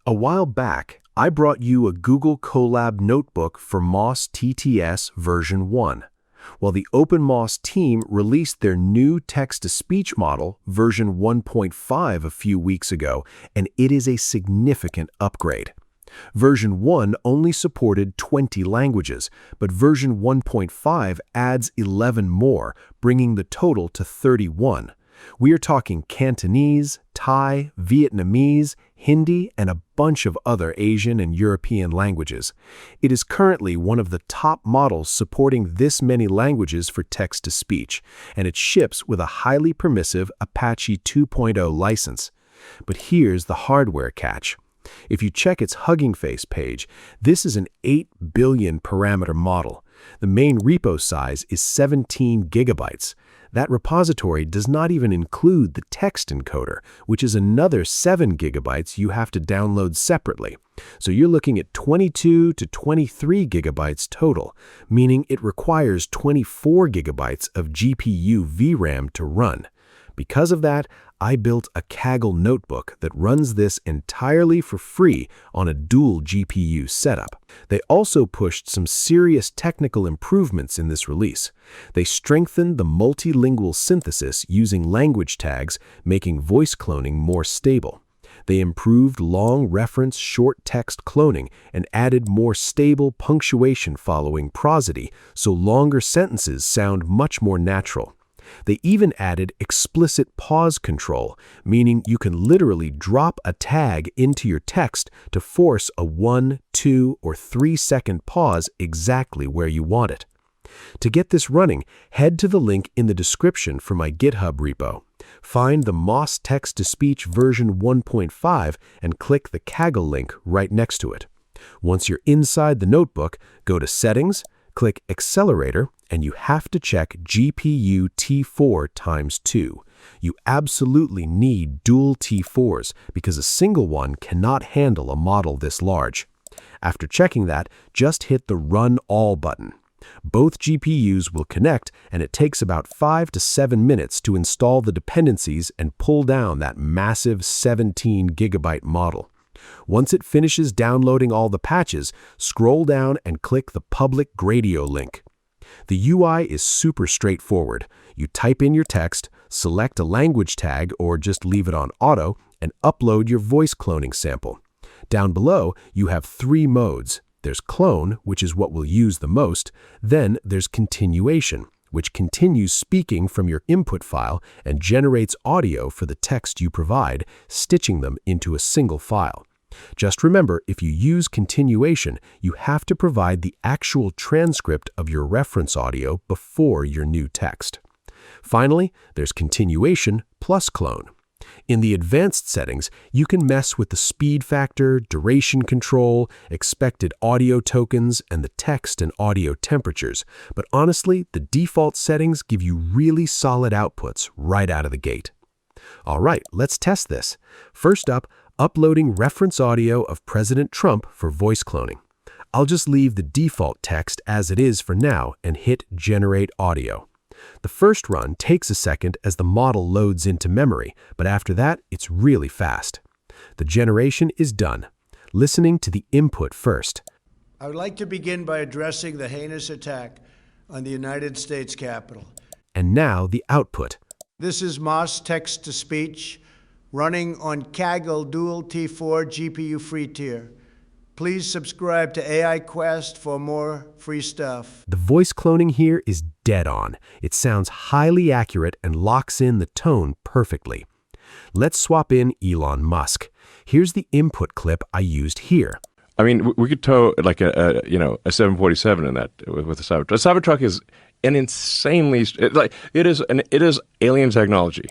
A while back, I brought you a Google Colab notebook for MOSS-TTS version 1. Well, the OpenMOSS team released their new text-to-speech model, version 1.5, a few weeks ago, and it is a significant upgrade. Version 1 only supported 20 languages, but version 1.5 adds 11 more, bringing the total to 31. We are talking Cantonese, Thai, Vietnamese, Hindi, and a bunch of other Asian and European languages. It is currently one of the top models supporting this many languages for text-to-speech, and it ships with a highly permissive Apache 2.0 license. But here's the hardware catch. If you check its Hugging Face page, this is an 8 billion parameter model. The main repo size is 17 gigabytes. That repository does not even include the text encoder, which is another 7 gigabytes you have to download separately. So you're looking at 22 to 23 gigabytes total, meaning it requires 24 gigabytes of GPU VRAM to run. Because of that, I built a Kaggle notebook that runs this entirely for free on a dual GPU setup. They also pushed some serious technical improvements in this release. They strengthened the multilingual synthesis using language tags, making voice cloning more stable. They improved long reference short text cloning and added more stable punctuation following prosody, so longer sentences sound much more natural. They even added explicit pause control, meaning you can literally drop a tag into your text to force a 1, 2, or 3-second pause exactly where you want it. To get this running, head to the link in the description for my GitHub repo. Find the MOSS text-to-speech version 1.5 and click the Kaggle link right next to it. Once you're inside the notebook, go to Settings, click Accelerator, and you have to check GPU T4 times 2. You absolutely need dual T4s because a single one cannot handle a model this large. After checking that, just hit the Run All button. Both GPUs will connect, and it takes about 5 to 7 minutes to install the dependencies and pull down that massive 17 gigabyte model. Once it finishes downloading all the patches, scroll down and click the public Gradio link. The UI is super straightforward. You type in your text, select a language tag or just leave it on auto, and upload your voice cloning sample. Down below, you have 3 modes. There's clone, which is what we'll use the most. Then there's continuation, which continues speaking from your input file and generates audio for the text you provide, stitching them into a single file. Just remember, if you use continuation, you have to provide the actual transcript of your reference audio before your new text. Finally, there's continuation plus clone. In the advanced settings, you can mess with the speed factor, duration control, expected audio tokens, and the text and audio temperatures. But honestly, the default settings give you really solid outputs right out of the gate. All right, let's test this. First up, uploading reference audio of President Trump for voice cloning. I'll just leave the default text as it is for now and hit Generate Audio. The first run takes a second as the model loads into memory, but after that, it's really fast. The generation is done. Listening to the input first. I would like to begin by addressing the heinous attack on the United States Capitol. And now the output. This is MOSS text-to-speech running on Kaggle dual T4 GPU free tier. Please subscribe to AIQUEST for more free stuff. The voice cloning here is dead on. It sounds highly accurate and locks in the tone perfectly. Let's swap in Elon Musk. Here's the input clip I used here. I mean, we could tow like a 747 in that with a Cybertruck. A Cybertruck is an insanely it is alien technology.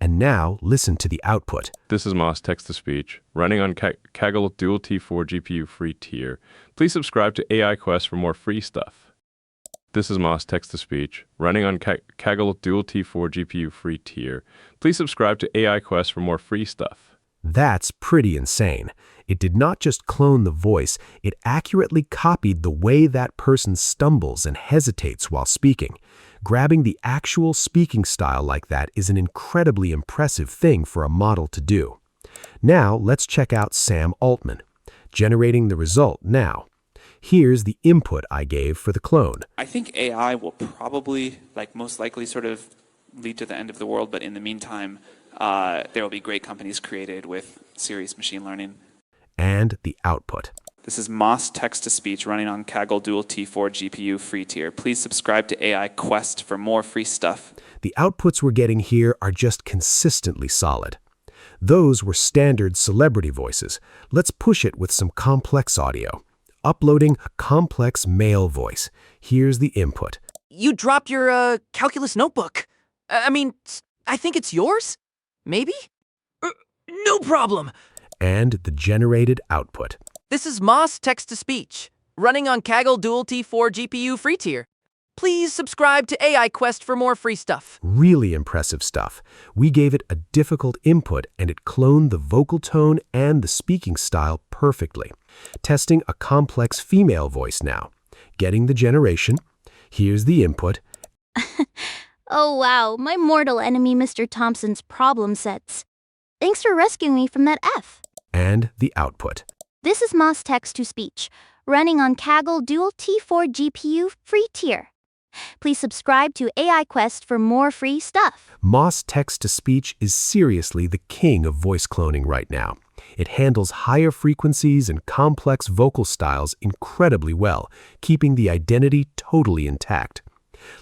And now, listen to the output. This is MOSS text-to-speech, running on Kaggle dual T4 GPU free tier. Please subscribe to AIQUEST for more free stuff. This is MOSS text-to-speech, running on Kaggle dual T4 GPU free tier. Please subscribe to AIQUEST for more free stuff. That's pretty insane. It did not just clone the voice, it accurately copied the way that person stumbles and hesitates while speaking. Grabbing the actual speaking style like that is an incredibly impressive thing for a model to do. Now let's check out Sam Altman, generating the result now. Here's the input I gave for the clone. I think AI will probably, most likely, sort of lead to the end of the world, but in the meantime, there will be great companies created with serious machine learning. And the output. This is MOSS text-to-speech running on Kaggle Dual T4 GPU free tier. Please subscribe to AIQuest for more free stuff. The outputs we're getting here are just consistently solid. Those were standard celebrity voices. Let's push it with some complex audio. Uploading a complex male voice. Here's the input. You dropped your calculus notebook. I think it's yours? Maybe? No problem. And the generated output. This is MOSS text-to-speech, running on Kaggle Dual T4 GPU free tier. Please subscribe to AIQuest for more free stuff. Really impressive stuff. We gave it a difficult input and it cloned the vocal tone and the speaking style perfectly. Testing a complex female voice now. Getting the generation. Here's the input. Oh wow, my mortal enemy Mr. Thompson's problem sets. Thanks for rescuing me from that F. And the output. This is MOSS text-to-speech, running on Kaggle Dual T4 GPU free tier. Please subscribe to AIQuest for more free stuff. MOSS text-to-speech is seriously the king of voice cloning right now. It handles higher frequencies and complex vocal styles incredibly well, keeping the identity totally intact.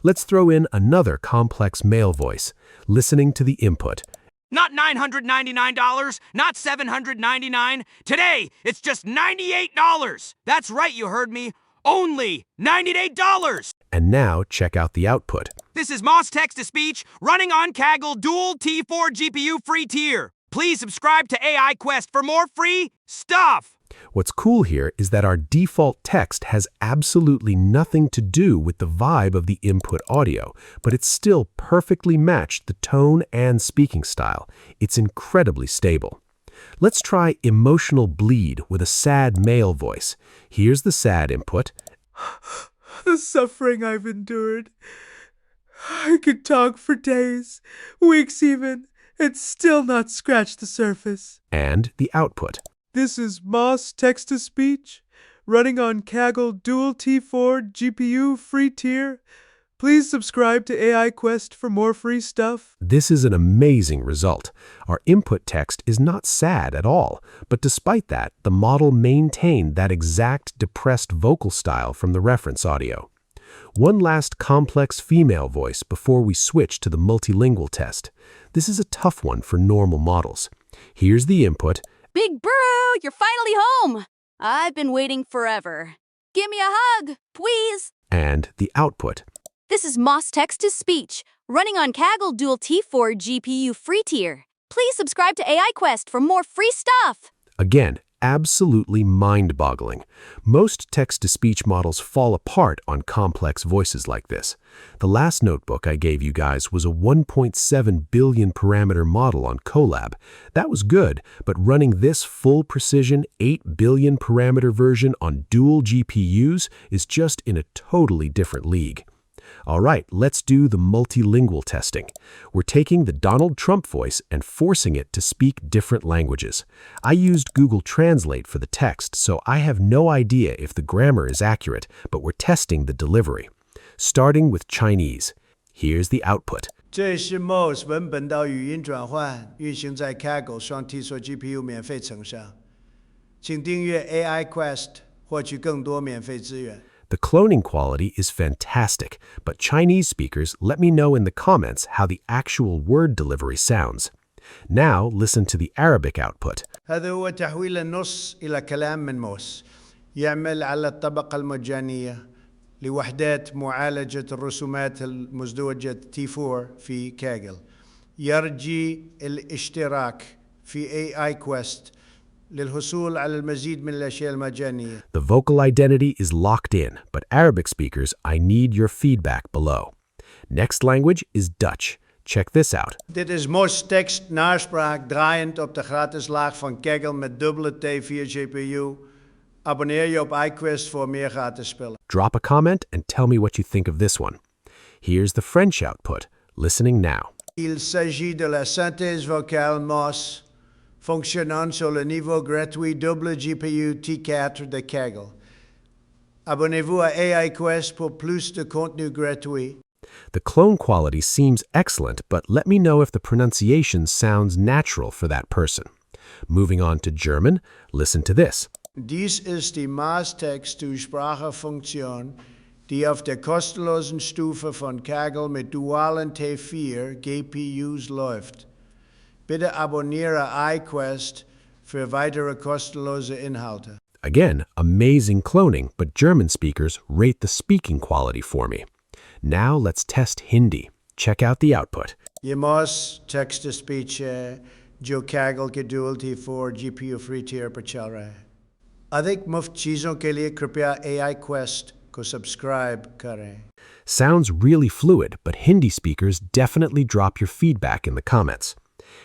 Let's throw in another complex male voice, listening to the input. Not $999, not $799. Today, it's just $98. That's right, you heard me. Only $98. And now check out the output. This is MOSS text-to-speech running on Kaggle Dual T4 GPU free tier. Please subscribe to AIQuest for more free stuff. What's cool here is that our default text has absolutely nothing to do with the vibe of the input audio, but it's still perfectly matched the tone and speaking style. It's incredibly stable. Let's try emotional bleed with a sad male voice. Here's the sad input. The suffering I've endured. I could talk for days, weeks even, and still not scratch the surface. And the output. This is MOSS text-to-speech, running on Kaggle Dual T4 GPU free tier. Please subscribe to AIQuest for more free stuff. This is an amazing result. Our input text is not sad at all, but despite that, the model maintained that exact depressed vocal style from the reference audio. One last complex female voice before we switch to the multilingual test. This is a tough one for normal models. Here's the input. Big Burrow, you're finally home. I've been waiting forever. Give me a hug, please. And the output. This is MOSS text-to-speech, running on Kaggle Dual T4 GPU free tier. Please subscribe to AIQuest for more free stuff. Again, absolutely mind-boggling. Most text-to-speech models fall apart on complex voices like this. The last notebook I gave you guys was a 1.7 billion parameter model on Colab. That was good, but running this full precision 8 billion parameter version on dual GPUs is just in a totally different league. All right, let's do the multilingual testing. We're taking the Donald Trump voice and forcing it to speak different languages. I used Google Translate for the text, so I have no idea if the grammar is accurate, but we're testing the delivery. Starting with Chinese. Here's the output. 这是 MOSS 文本到语音转换，运行在 Kaggle 双 T4 GPU 免费层上。请订阅 AIQuest 获取更多免费资源。 The cloning quality is fantastic, but Chinese speakers let me know in the comments how the actual word delivery sounds. Now listen to the Arabic output. هذا هو تحويل النص إلى كلام من موس. يعمل على الطبقة المجانية لوحدات معالجة الرسومات المزدوجة T4 في كاجل. يرجي الاشتراك في AIQuest للحصول على المزيد من الأشياء المجانية. The vocal identity is locked in, but Arabic speakers, I need your feedback below. Next language is Dutch. Check this out. Dit is MOSS tekst naspraak draaiend op de gratis laag van Kaggle met dubbele T4 GPU. Abonneer je op iQuest voor meer gratis spellen. Drop a comment and tell me what you think of this one. Here's the French output. Listening now. Il s'agit de la synthèse vocale MOSS fonctionnant sur le niveau gratuit double GPU T4 de Kaggle. Abonnez-vous à AIQuest pour plus de contenu gratuit. The clone quality seems excellent, but let me know if the pronunciation sounds natural for that person. Moving on to German, listen to this. Dies ist die Maß-Text-zu-Sprache-Funktion, die auf der kostenlosen Stufe von Kaggle mit dualen T4 GPUs läuft. Bitte abonniere AIQuest für weitere kostenlose Inhalte. Again, amazing cloning, but German speakers rate the speaking quality for me. Now let's test Hindi. Check out the output. ये MOSS text-to-speech है जो Kaggle के dual T4 GPU free tier पर चल रहा है. अधिक मुफ्त चीज़ों के लिए कृपया AIQuest को सब्सक्राइब करें. Sounds really fluid, but Hindi speakers definitely drop your feedback in the comments.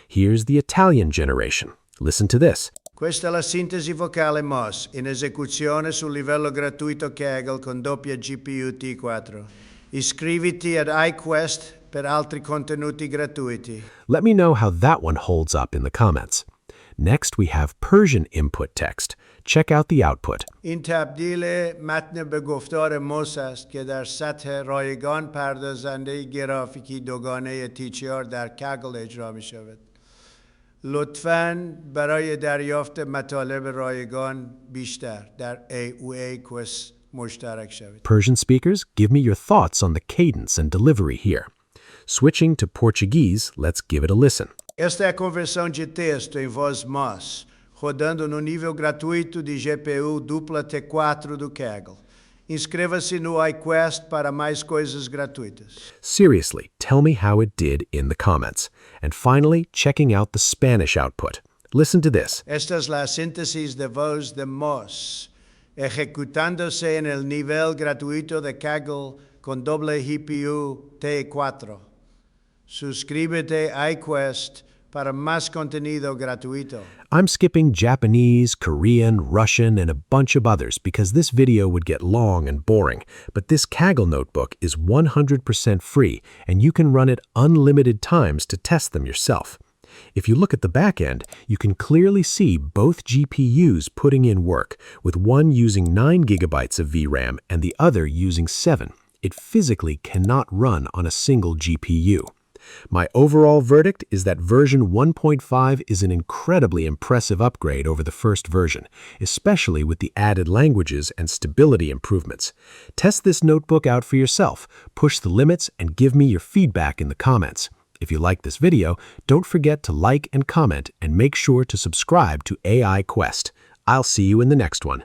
Here's the Italian generation. Listen to this. Questa è la sintesi vocale MOSS in esecuzione sul livello gratuito Kaggle con doppia GPU T4. Iscriviti ad AIQuest per altri contenuti gratuiti. Let me know how that one holds up in the comments. Next, we have Persian input text. Check out the output. این تبدیل متن به گفتار MOSS است که در سطح رایگان پردازنده گرافیکی دوگانه TCR در Kaggle اجرا می شود. لطفاً برای دریافت مطالب رایگان بیشتر در AIQuest مشترک شوید. Persian speakers, give me your thoughts on the cadence and delivery here. Switching to Portuguese, let's give it a listen. Esta é a conversão de texto em voz MOSS, rodando no nível gratuito de GPU dupla T4 do Kaggle. Inscreva-se no AIQuest para mais coisas gratuitas. Seriously, tell me how it did in the comments. And finally, checking out the Spanish output. Listen to this. Esta es la síntesis de voz de MOSS, ejecutándose en el nivel gratuito de Kaggle con doble GPU T4. Suscríbete a AIQuest para más contenido gratuito. I'm skipping Japanese, Korean, Russian, and a bunch of others because this video would get long and boring, but this Kaggle notebook is 100% free and you can run it unlimited times to test them yourself. If you look at the back end, you can clearly see both GPUs putting in work, with one using 9 gigabytes of VRAM and the other using 7. It physically cannot run on a single GPU. My overall verdict is that version 1.5 is an incredibly impressive upgrade over the first version, especially with the added languages and stability improvements. Test this notebook out for yourself, push the limits, and give me your feedback in the comments. If you like this video, don't forget to like and comment, and make sure to subscribe to AIQuest. I'll see you in the next one.